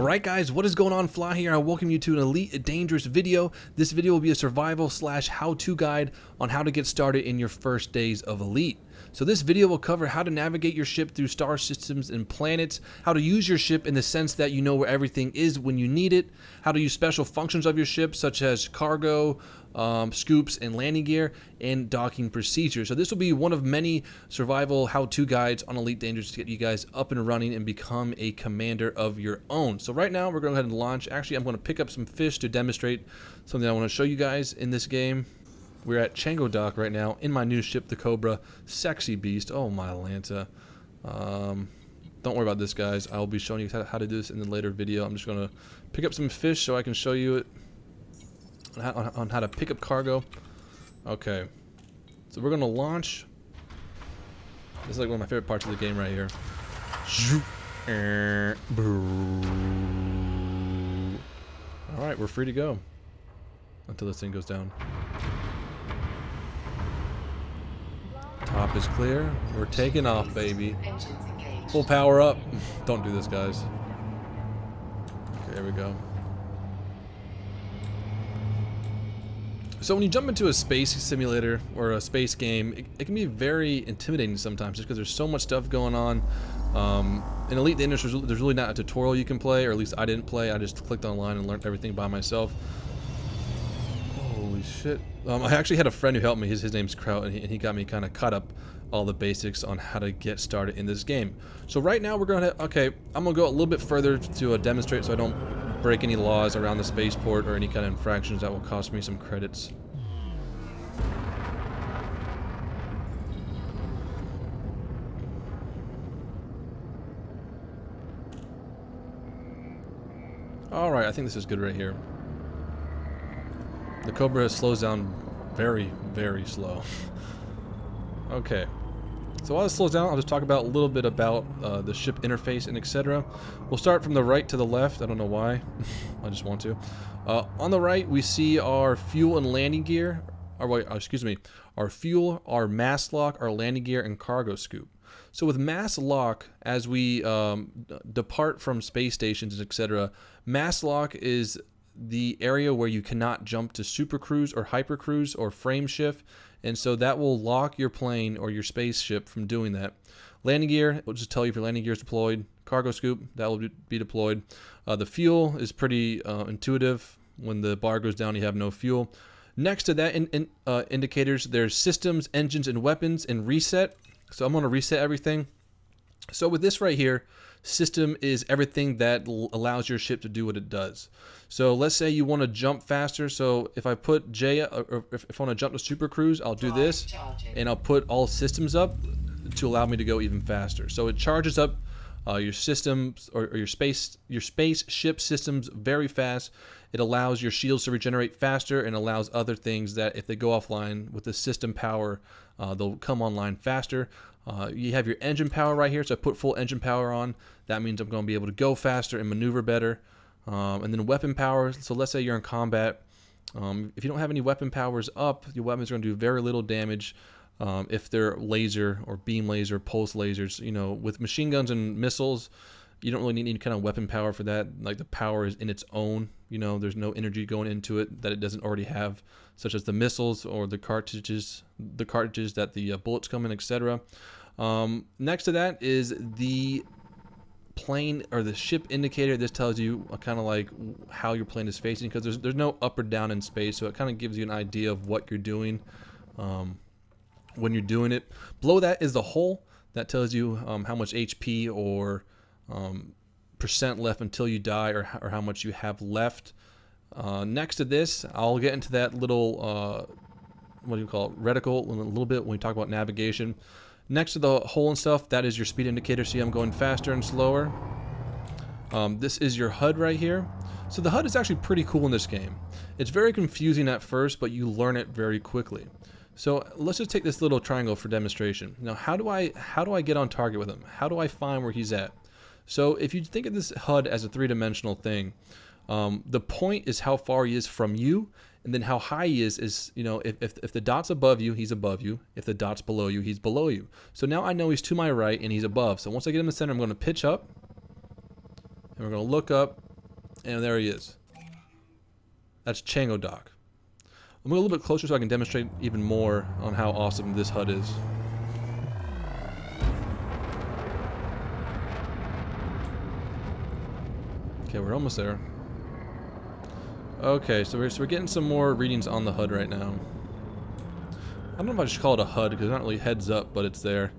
Alright guys, what is going on? Fly here. I welcome you to an Elite Dangerous video. This video will be a survival / how-to guide on how to get started in your first days of Elite. So this video will cover how to navigate your ship through star systems and planets, how to use your ship in the sense that you know where everything is when you need it, how to use special functions of your ship such as cargo, scoops and landing gear, and docking procedures. So this will be one of many survival how-to guides on Elite Dangerous to get you guys up and running and become a commander of your own. So right now we're going to go ahead and launch. Actually, I'm going to pick up some fish to demonstrate something I want to show you guys in this game. We're at Chango Dock right now in my new ship, the Cobra. Sexy beast. Oh my Lanta. Don't worry about this, guys. I'll be showing you how to do this in the later video. I'm just going to pick up some fish so I can show you it on how to pick up cargo. Okay. So we're going to launch. This is like one of my favorite parts of the game right here. Alright, we're free to go. Until this thing goes down. Top is clear. We're taking off, baby. Full power up. Don't do this, guys. Okay, there we go. So when you jump into a space simulator or a space game, it can be very intimidating sometimes just because there's so much stuff going on. In Elite Dangerous, there's really not a tutorial you can play, or at least I didn't play. I just clicked online and learned everything by myself. Holy shit. I actually had a friend who helped me. His name's Kraut, and he got me kind of caught up all the basics on how to get started in this game. So right now we're going to, okay, I'm going to go a little bit further to demonstrate so I don't break any laws around the spaceport or any kind of infractions that will cost me some credits. Alright, I think this is good right here. The Cobra slows down very, very slow. Okay. So while this slows down, I'll just talk about a little bit about the ship interface and etc. We'll start from the right to the left. I don't know why. I just want to. On the right, we see our fuel and landing gear. Or wait, excuse me. Our fuel, our mass lock, our landing gear, and cargo scoop. So with mass lock, as we depart from space stations, etc., mass lock is the area where you cannot jump to Supercruise or Hypercruise or frame shift, and so that will lock your plane or your spaceship from doing that. Landing gear will just tell you if your landing gear is deployed. Cargo scoop, that will be deployed. The fuel is pretty intuitive. When the bar goes down, you have no fuel. Next to that indicators, there's systems, engines, and weapons, and reset. So I'm going to reset everything. So with this right here, system is everything that allows your ship to do what it does. So let's say you want to jump faster. So if I put J, or if I want to jump to Supercruise, I'll do this, and I'll put all systems up to allow me to go even faster. So it charges up your systems or your spaceship systems very fast. It allows your shields to regenerate faster and allows other things that if they go offline with the system power, they'll come online faster. You have your engine power right here, so I put full engine power on. That means I'm going to be able to go faster and maneuver better. And then weapon power, so let's say you're in combat. If you don't have any weapon powers up, your weapons are going to do very little damage if they're laser or beam laser, pulse lasers. You know, with machine guns and missiles, you don't really need any kind of weapon power for that. Like the power is in its own. You know, there's no energy going into it that it doesn't already have, such as the missiles or the cartridges that the bullets come in, etc. Next to that is the plane or the ship indicator. This tells you kind of like how your plane is facing, because there's no up or down in space, so it kind of gives you an idea of what you're doing when you're doing it. Below that is the hull. That tells you how much HP or percent left until you die, or how much you have left. Next to this, I'll get into that little what do you call it, reticle in a little bit when we talk about navigation. Next to the hull and stuff, that is your speed indicator. See, I'm going faster and slower. This is your HUD right here. So the HUD is actually pretty cool in this game. It's very confusing at first, but you learn it very quickly. So let's just take this little triangle for demonstration. Now, how do I get on target with him? How do I find where he's at? So if you think of this HUD as a three-dimensional thing, the point is how far he is from you, and then how high he is, you know, if the dot's above you, he's above you. If the dot's below you, he's below you. So now I know he's to my right and he's above. So once I get him in the center, I'm going to pitch up, and we're going to look up, And there he is. That's Chango Dock. I'm going a little bit closer so I can demonstrate even more on how awesome this HUD is. Okay, we're almost there. Okay, so we're getting some more readings on the HUD right now. I don't know if I should call it a HUD because it's not really heads up, but it's there.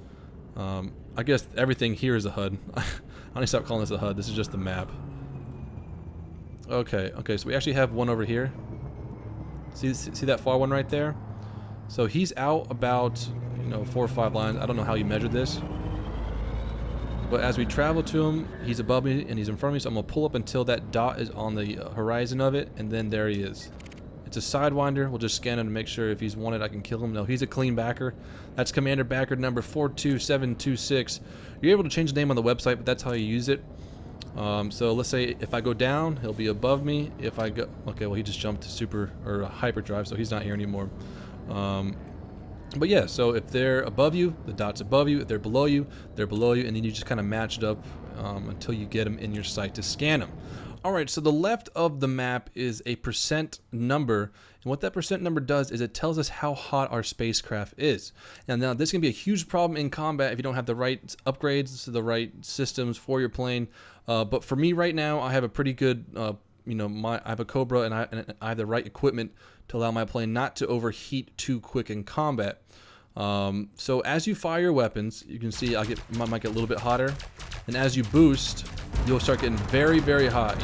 I guess everything here is a HUD. I need to stop calling this a HUD. This is just the map. Okay, so we actually have one over here. See that far one right there? So he's out about, 4 or 5 lines. I don't know how you measure this. But as we travel to him, he's above me and he's in front of me, so I'm going to pull up until that dot is on the horizon of it, and then there he is. It's a Sidewinder. We'll just scan him to make sure if he's wanted I can kill him. No, he's a clean backer. That's Commander Backer number 42726. You're able to change the name on the website, but that's how you use it. So let's say if I go down, he'll be above me. If I go, okay, well he just jumped to super or hyperdrive, so he's not here anymore. But yeah, so if they're above you, the dot's above you. If they're below you, they're below you, and then you just kind of match it up until you get them in your sight to scan them. All right, so the left of the map is a percent number, and what that percent number does is it tells us how hot our spacecraft is. And now this can be a huge problem in combat if you don't have the right upgrades, the right systems for your plane. But for me right now, I have a pretty good, I have a Cobra, and I have the right equipment to allow my plane not to overheat too quick in combat. So as you fire your weapons, you can see I might get a little bit hotter, and as you boost, you'll start getting very, very hot.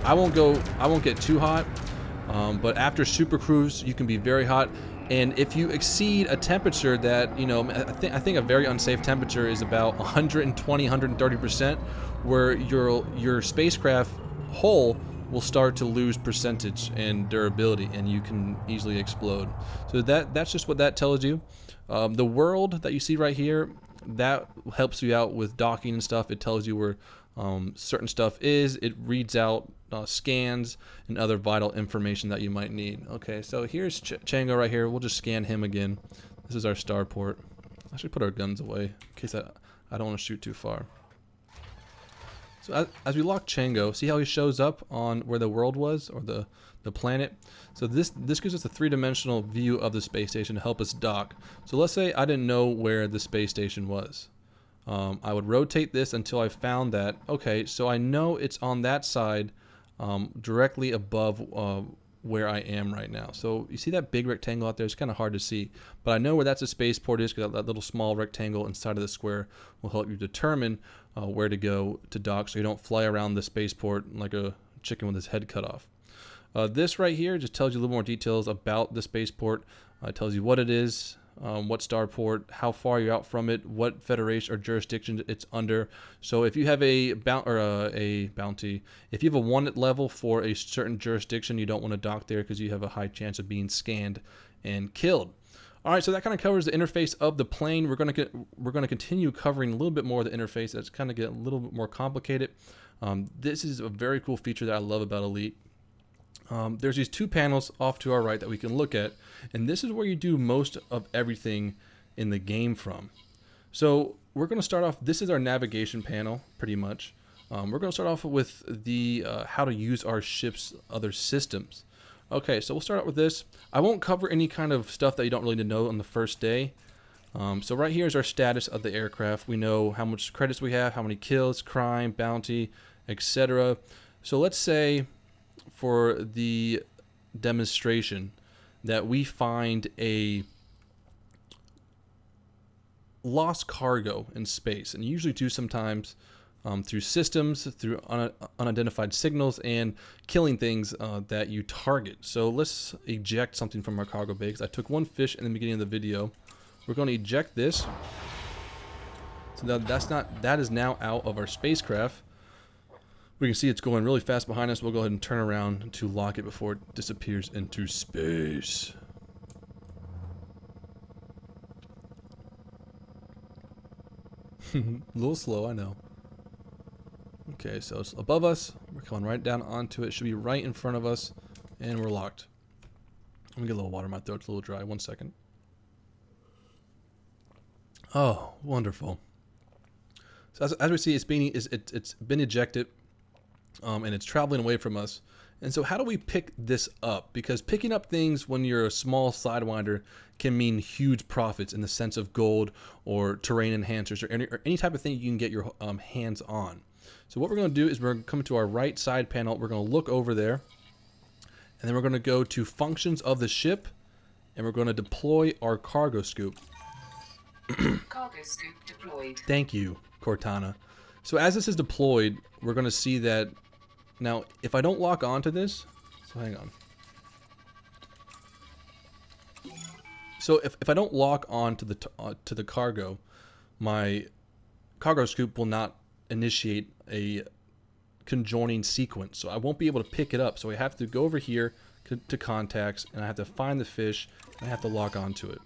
I won't get too hot, but after Supercruise, you can be very hot. And if you exceed a temperature that, I think a very unsafe temperature is about 120, 130%, where your spacecraft hull will start to lose percentage and durability, and you can easily explode. So that's just what that tells you. The world that you see right here, that helps you out with docking and stuff. It tells you where certain stuff is. It reads out scans and other vital information that you might need. Okay, so here's Chango right here. We'll just scan him again. This is our starport. I should put our guns away in case I don't want to shoot too far. So as we lock Chango, see how he shows up on where the world was, or the planet? So this gives us a 3-dimensional view of the space station to help us dock. So let's say I didn't know where the space station was. I would rotate this until I found that. Okay, so I know it's on that side, directly above where I am right now. So you see that big rectangle out there? It's kind of hard to see, but I know where that's a spaceport is, because that little small rectangle inside of the square will help you determine where to go to dock, so you don't fly around the spaceport like a chicken with his head cut off. This right here just tells you a little more details about the spaceport. It tells you what it is, what starport, how far you're out from it, what federation or jurisdiction it's under. So if you have a bounty, if you have a wanted level for a certain jurisdiction, you don't want to dock there because you have a high chance of being scanned and killed. All right, so that kind of covers the interface of the plane. We're going to continue covering a little bit more of the interface. That's kind of get a little bit more complicated. This is a very cool feature that I love about Elite. There's these 2 panels off to our right that we can look at, and this is where you do most of everything in the game from. So we're going to start off, this is our navigation panel pretty much. We're going to start off with the how to use our ship's other systems. Okay, so we'll start out with this. I won't cover any kind of stuff that you don't really need to know on the first day. So right here is our status of the aircraft. We know how much credits we have, how many kills, crime, bounty, etc. So let's say for the demonstration that we find a lost cargo in space, and you usually do sometimes through systems, through unidentified signals, and killing things that you target. So let's eject something from our cargo bay, because I took 1 fish in the beginning of the video. We're going to eject this. So that is now out of our spacecraft. We can see it's going really fast behind us. We'll go ahead and turn around to lock it before it disappears into space. A little slow, I know. Okay, so it's above us. We're coming right down onto it. It should be right in front of us, and we're locked. Let me get a little water in my throat. It's a little dry. 1 second. Oh, wonderful. So as we see, it's been ejected. and it's traveling away from us. And so how do we pick this up? Because picking up things when you're a small Sidewinder can mean huge profits in the sense of gold or terrain enhancers or any type of thing you can get your hands on. So what we're going to do is we're going to come to our right side panel. We're going to look over there, and then we're going to go to functions of the ship, and we're going to deploy our cargo scoop. Cargo scoop deployed. Thank you, Cortana. So as this is deployed, we're going to see that now if I don't lock onto this, so hang on. So if I don't lock on to the cargo, my cargo scoop will not initiate a conjoining sequence. So I won't be able to pick it up. So I have to go over here to contacts, and I have to find the fish, and I have to lock onto it.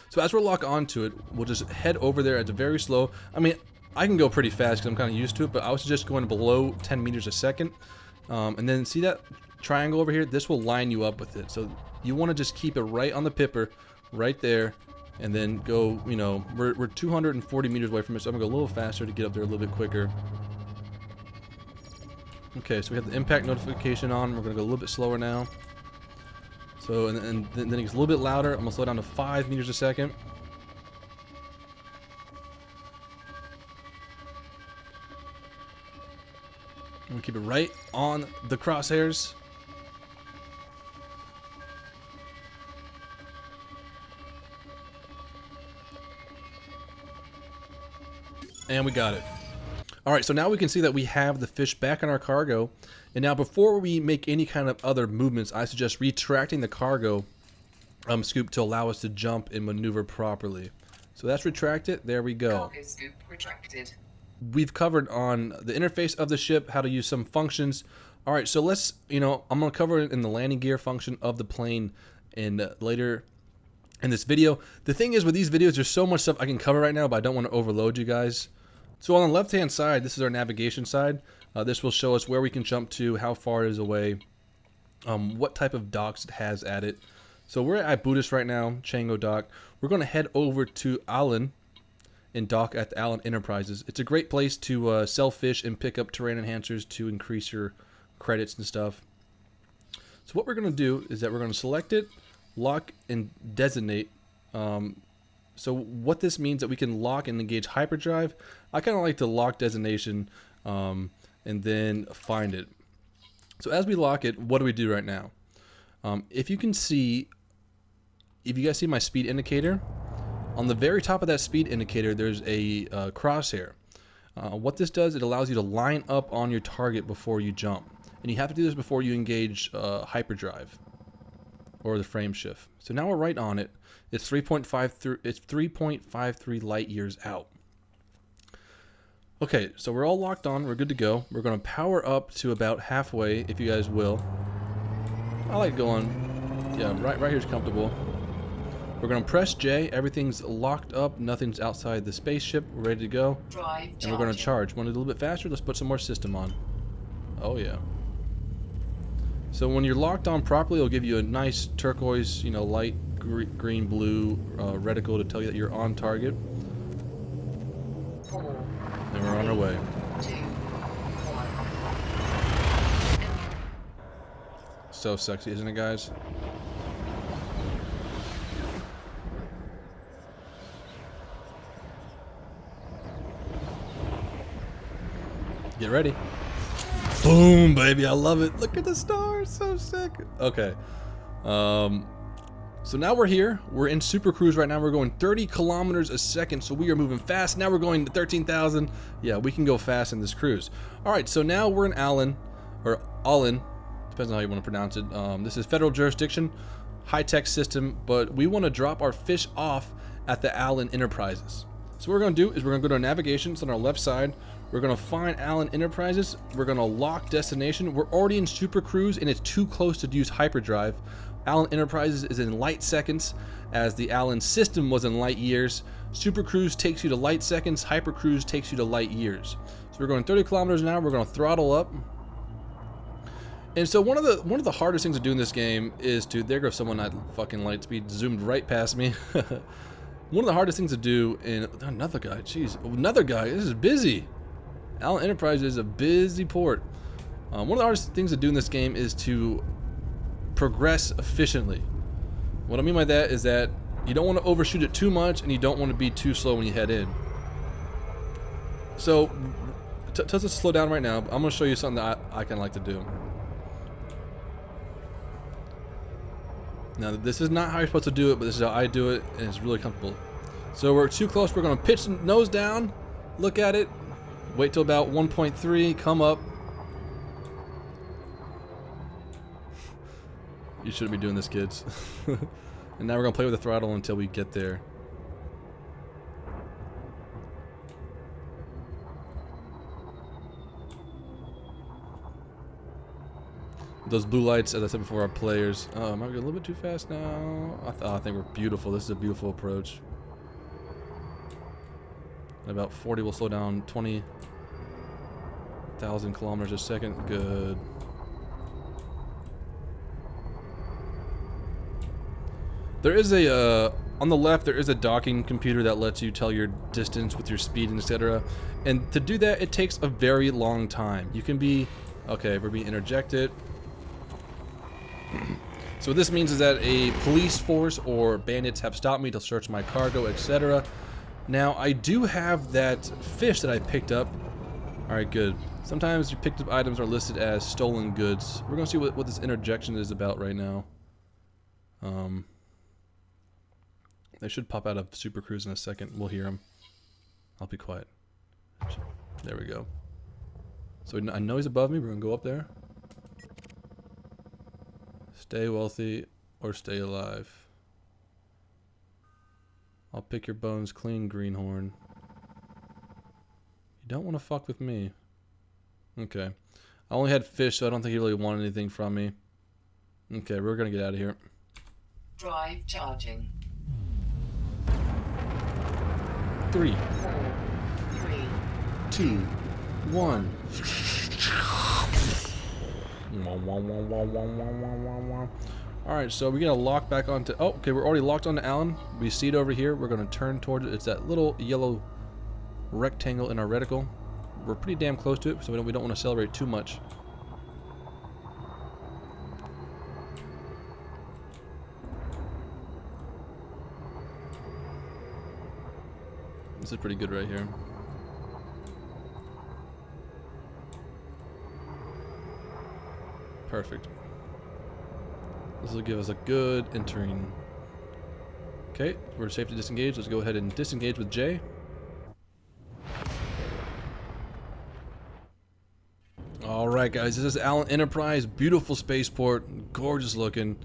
So as we're locked onto it, we'll just head over there at the very slow. I mean, I can go pretty fast because I'm kind of used to it, but I was just going below 10 meters a second. And then see that triangle over here? This will line you up with it. So you want to just keep it right on the pipper, right there, and then go, you know, we're 240 meters away from it, so I'm going to go a little faster to get up there a little bit quicker. Okay, so we have the impact notification on. We're going to go a little bit slower now. So, and then it gets a little bit louder. I'm going to slow down to 5 meters a second. I'm going to keep it right on the crosshairs. And we got it. Alright, so now we can see that we have the fish back in our cargo. And now before we make any kind of other movements, I suggest retracting the cargo scoop to allow us to jump and maneuver properly. So that's retracted. There we go. Cargo scoop retracted. We've covered on the interface of the ship, how to use some functions. Alright, so let's, you know, I'm going to cover it in the landing gear function of the plane and later in this video. The thing is with these videos, there's so much stuff I can cover right now, but I don't want to overload you guys. So on the left hand side, this is our navigation side. This will show us where we can jump to, how far it is away, what type of docks it has at it. So we're at Buddhist right now, Chango dock. We're going to head over to Allen and dock at the Allen Enterprises. It's a great place to sell fish and pick up terrain enhancers to increase your credits and stuff. So what we're going to do is that we're going to select it, lock and designate. So what this means that we can lock and engage hyperdrive. I kind of like the lock designation and then find it. So as we lock it, what do we do right now? If you can see, if you guys see my speed indicator, on the very top of that speed indicator, there's a crosshair. What this does, it allows you to line up on your target before you jump. And you have to do this before you engage hyperdrive or the frame shift. So now we're right on it. It's 3.53 light years out. Okay, so we're all locked on. We're good to go. We're going to power up to about halfway, if you guys will. I like going, yeah, right here's comfortable. We're going to press J. Everything's locked up. Nothing's outside the spaceship. We're ready to go. And we're going to charge. Want it a little bit faster? Let's put some more system on. Oh, yeah. So when you're locked on properly, it'll give you a nice turquoise, you know, light green, blue reticle to tell you that you're on target. 4, and we're on our way. 2, 1. So sexy, isn't it, guys? Get ready. Boom, baby, I love it. Look at the stars, so sick. Okay. So now we're here. We're in Supercruise right now. We're going 30 kilometers a second, so we are moving fast. Now we're going to 13,000. Yeah, we can go fast in this cruise. All right, so now we're in Allen, or Allen, depends on how you want to pronounce it. This is federal jurisdiction, high-tech system, but we want to drop our fish off at the Allen Enterprises. So what we're going to do is we're going to go to our navigation. It's on our left side. We're going to find Allen Enterprises. We're going to lock destination. We're already in Supercruise, and it's too close to use hyperdrive. Allen Enterprises is in light seconds, as the Allen system was in light years. Supercruise takes you to light seconds. Hypercruise takes you to light years. So we're going 30 kilometers an hour. We're going to throttle up. And so one of the hardest things to do in this game is to, there goes someone at fucking light speed, zoomed right past me. One of the hardest things to do in, another guy, jeez, another guy, this is busy. Allen Enterprise is a busy port. One of the hardest things to do in this game is to progress efficiently. What I mean by that is that you don't want to overshoot it too much, and you don't want to be too slow when you head in. So, tell us to slow down right now. I'm going to show you something that I kind of like to do. Now, this is not how you're supposed to do it, but this is how I do it, and it's really comfortable. So we're too close. We're going to pitch nose down, look at it, wait till about 1.3, come up. You shouldn't be doing this, kids. And now we're going to play with the throttle until we get there. Those blue lights, as I said before, are players. Oh, might be a little bit too fast now. I think we're beautiful. This is a beautiful approach. At about 40, we'll slow down 20,000 kilometers a second. Good. There is a on the left. There is a docking computer that lets you tell your distance with your speed and etc. And to do that, it takes a very long time. You can be okay. We're being interjected. So what this means is that a police force or bandits have stopped me to search my cargo, etc. Now I do have that fish that I picked up. All right, good. Sometimes your picked up items are listed as stolen goods. We're gonna see what this interjection is about right now. They should pop out of Supercruise in a second. We'll hear them. I'll be quiet. There we go. So I know he's above me. We're gonna go up there. Stay wealthy or stay alive. I'll pick your bones clean, greenhorn. You don't want to fuck with me. Okay. I only had fish, so I don't think he really wanted anything from me. Okay, we're gonna get out of here. Drive charging. 3, 4, 3, 2, 1. Alright, so we're gonna lock back onto. Oh, okay, we're already locked onto Alan. We see it over here. We're gonna turn towards it. It's that little yellow rectangle in our reticle. We're pretty damn close to it, so we don't want to accelerate too much. This is pretty good right here. Perfect. This will give us a good entering. Okay, we're safe to disengage. Let's go ahead and disengage with J. Alright guys, this is Allen Enterprise. Beautiful spaceport. Gorgeous looking.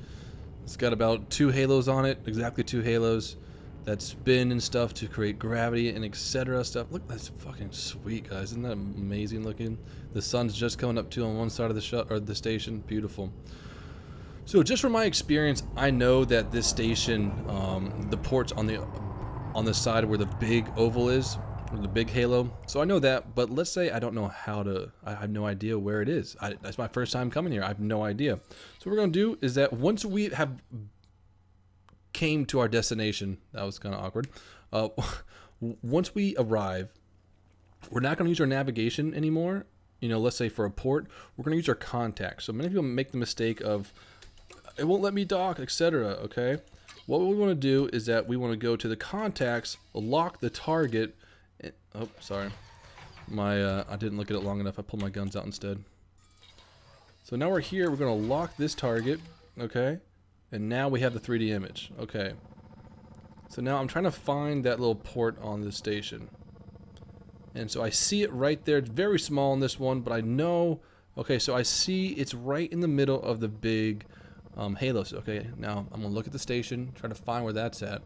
It's got about 2 halos on it. Exactly 2 halos. That spin and stuff to create gravity and etc. stuff. Look, that's fucking sweet, guys. Isn't that amazing looking? The sun's just coming up too on one side of the station. Beautiful. So just from my experience, I know that this station, the port's on the side where the big oval is, or the big halo. So I know that, but let's say I don't know how to. I have no idea where it is. That's my first time coming here. I have no idea. So what we're gonna do is that once we have came to our destination, that was kind of awkward. Once we arrive, we're not going to use our navigation anymore. You know, let's say for a port, we're going to use our contacts. So many people make the mistake of, it won't let me dock, etc. Okay, what we want to do is that we want to go to the contacts, lock the target. And, oh, sorry, I didn't look at it long enough. I pulled my guns out instead. So now we're here. We're going to lock this target. Okay. And now we have the 3D image. Okay. So now I'm trying to find that little port on this station. And so I see it right there. It's very small in this one, but I know. Okay, so I see it's right in the middle of the big halos. Okay, now I'm going to look at the station, try to find where that's at.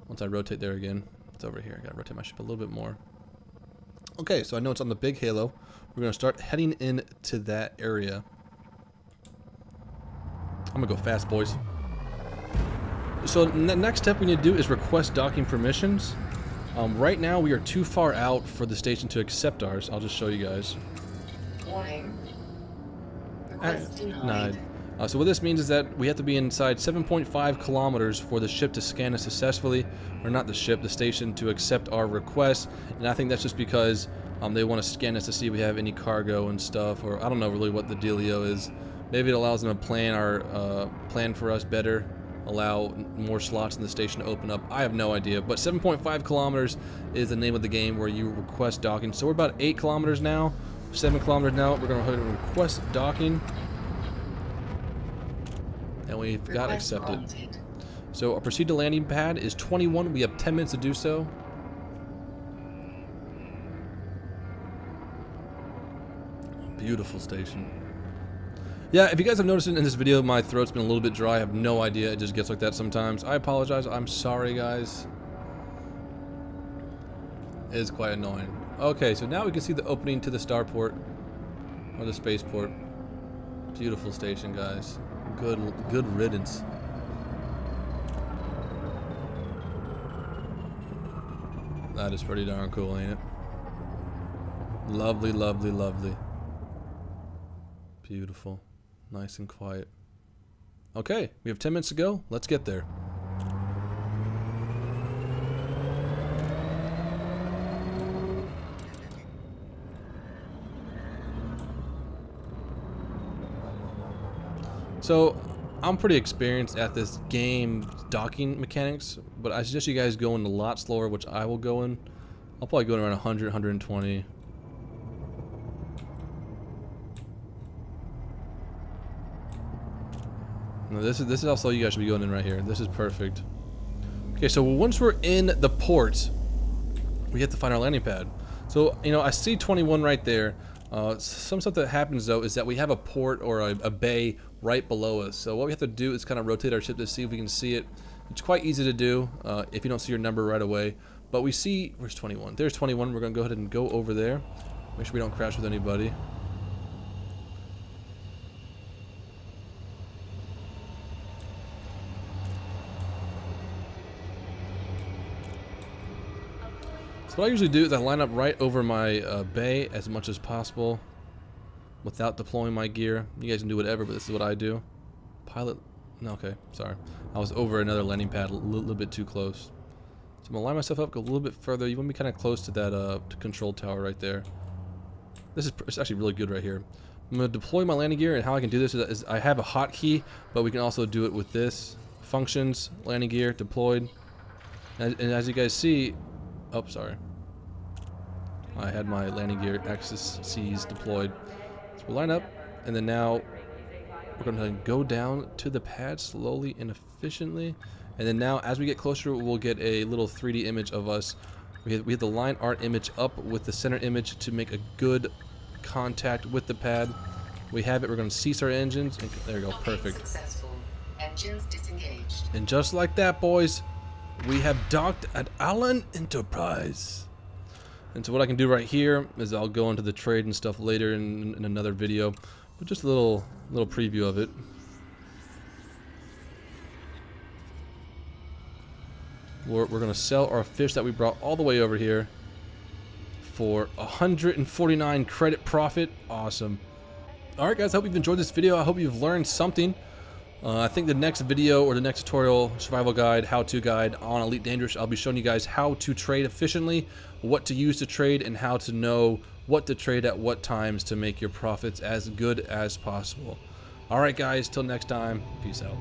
Once I rotate there again, it's over here. I got to rotate my ship a little bit more. Okay, so I know it's on the big halo. We're going to start heading into that area. I'm going to go fast, boys. So the next step we need to do is request docking permissions. Right now we are too far out for the station to accept ours. I'll just show you guys. Warning. Request denied. So what this means is that we have to be inside 7.5 kilometers for the ship to scan us successfully, or not the ship, the station to accept our request. And I think that's just because they want to scan us to see if we have any cargo and stuff, or I don't know really what the dealio is. Maybe it allows them to plan for us better, allow more slots in the station to open up. I have no idea, but 7.5 kilometers is the name of the game where you request docking. So we're about 8 kilometers now, 7 kilometers now. We're going to request docking. And we've got accepted. So our proceed to landing pad is 21. We have 10 minutes to do so. Beautiful station. Yeah, if you guys have noticed in this video, my throat's been a little bit dry. I have no idea. It just gets like that sometimes. I apologize. I'm sorry, guys. It is quite annoying. Okay, so now we can see the opening to the starport, or the spaceport. Beautiful station, guys. Good riddance. That is pretty darn cool, ain't it? Lovely, lovely, lovely. Beautiful. Nice and quiet. Okay, we have 10 minutes to go. Let's get there. So, I'm pretty experienced at this game docking mechanics, but I suggest you guys go in a lot slower, which I will go in. I'll probably go in around 100, 120. No, this is how slow you guys should be going in right here. This is perfect. Okay, so once we're in the port, we have to find our landing pad. So, you know, I see 21 right there. Some stuff that happens though is that we have a port or a bay right below us. So what we have to do is kind of rotate our ship to see if we can see it. It's quite easy to do if you don't see your number right away. But we see, where's 21? There's 21. We're going to go ahead and go over there. Make sure we don't crash with anybody. So what I usually do is I line up right over my bay as much as possible without deploying my gear. You guys can do whatever, but this is what I do. Pilot, no, okay, sorry. I was over another landing pad a little bit too close. So I'm gonna line myself up, go a little bit further. You want to be kind of close to that control tower right there. It's actually really good right here. I'm gonna deploy my landing gear, and how I can do this is I have a hotkey, but we can also do it with this. Functions, landing gear, deployed. And as you guys see, oh, sorry. I had my landing gear axis C's deployed. So we'll line up, and then now we're going to go down to the pad slowly and efficiently. And then now, as we get closer, we'll get a little 3D image of us. We have the line art image up with the center image to make a good contact with the pad. We have it. We're going to cease our engines. And there we go. Perfect. Successful. Engines disengaged. And just like that, boys, we have docked at Allen Enterprise. And so what I can do right here is I'll go into the trade and stuff later in another video, but just a little preview of it. We're going to sell our fish that we brought all the way over here for 149 credit profit. Awesome. Alright guys, I hope you've enjoyed this video. I hope you've learned something. I think the next video or the next tutorial, survival guide, how-to guide on Elite Dangerous, I'll be showing you guys how to trade efficiently, what to use to trade, and how to know what to trade at what times to make your profits as good as possible. Alright guys, till next time, peace out.